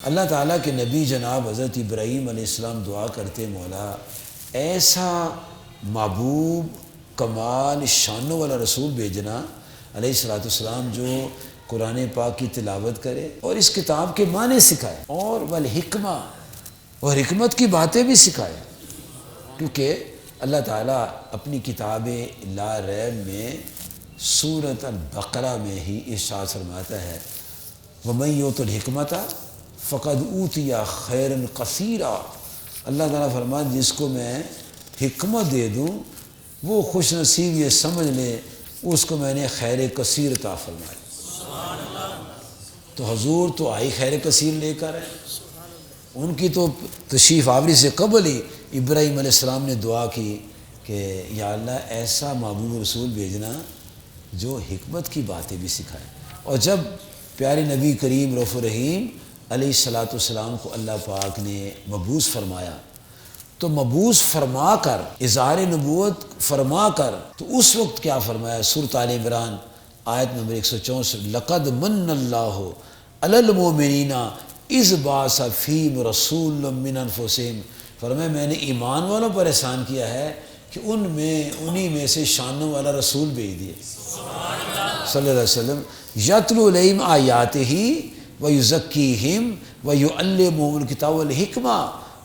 اللہ تعالیٰ کے نبی جناب حضرت ابراہیم علیہ السلام دعا کرتے، مولا ایسا محبوب کمال شانوں والا رسول بھیجنا علیہ السلام جو قرآن پاک کی تلاوت کرے اور اس کتاب کے معنی سکھائے اور والحکمہ اور حکمت کی باتیں بھی سکھائے، کیونکہ اللہ تعالیٰ اپنی کتاب لا ریب میں سورۃ البقرہ میں ہی ارشاد فرماتا ہے وَمَن یُؤْتِ الْحِکْمَةَ فقد اوتِیَ خیرًا کثیرا۔ اللہ تعالیٰ فرماتا جس کو میں حکمت دے دوں وہ خوش نصیب یہ سمجھ لے اس کو میں نے خیر کثیر عطا فرمایا۔ تو حضور تو آئی خیر کثیر لے کر ہے، ان کی تو تشریف آوری سے قبل ہی ابراہیم علیہ السلام نے دعا کی کہ یا اللہ ایسا محبوب رسول بھیجنا جو حکمت کی باتیں بھی سکھائے۔ اور جب پیارے نبی کریم رؤوف الرحیم علیہ السلام کو اللہ پاک نے مبعوث فرمایا تو مبعوث فرما کر اظہار نبوت فرما کر تو اس وقت کیا فرمایا؟ سورۃ آل عمران آیت نمبر 164 لقد من اللہ علی المؤمنین اذ بعث فیہم رسولا من انفسہم، فرمایا میں نے ایمان والوں پر احسان کیا ہے کہ انہی میں سے شانوں والا رسول بھیج دیے صلی اللہ علیہ وسلم یتلو علیہم آیاتہ ویزکیہم ویعلمہم الکتاب والحکمہ،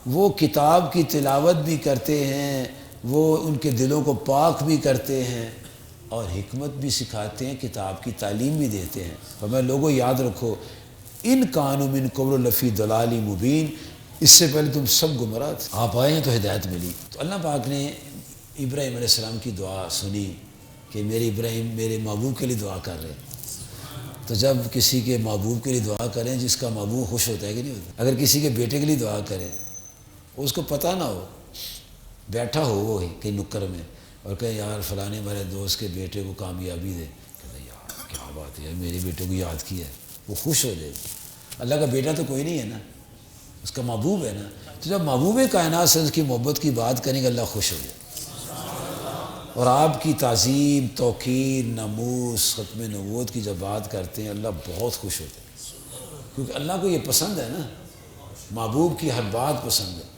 وہ کتاب کی تلاوت بھی کرتے ہیں، وہ ان کے دلوں کو پاک بھی کرتے ہیں اور حکمت بھی سکھاتے ہیں، کتاب کی تعلیم بھی دیتے ہیں۔ فرمایا لوگوں یاد رکھو ان کانوا من قبل لفی ضلال مبین، اس سے پہلے تم سب گمراہ تھے، آپ آئے ہیں تو ہدایت ملی۔ تو اللہ پاک نے ابراہیم علیہ السلام کی دعا سنی کہ میرے ابراہیم میرے محبوب کے لیے دعا کر رہے ہیں۔ تو جب کسی کے محبوب کے لیے دعا کریں جس کا محبوب خوش ہوتا ہے کہ نہیں ہوتا؟ اگر کسی کے بیٹے کے لیے دعا کریں اس کو پتہ نہ ہو، بیٹھا ہو وہ کہیں نکر میں اور کہیں یار فلانے ہمارے دوست کے بیٹے کو کامیابی دے، کہتے یار کیا بات ہے میرے بیٹے کو یاد کیا ہے، وہ خوش ہو جائے گا۔ اللہ کا بیٹا تو کوئی نہیں ہے نا، اس کا محبوب ہے نا، تو جب محبوب کائنات سے اس کی محبت کی بات کریں گے اللہ خوش ہو جائے، اور آپ کی تعظیم توقیر ناموس ختم نبوت کی جب بات کرتے ہیں اللہ بہت خوش ہوتے ہیں، کیونکہ اللہ کو یہ پسند ہے نا، محبوب کی ہر بات پسند ہے۔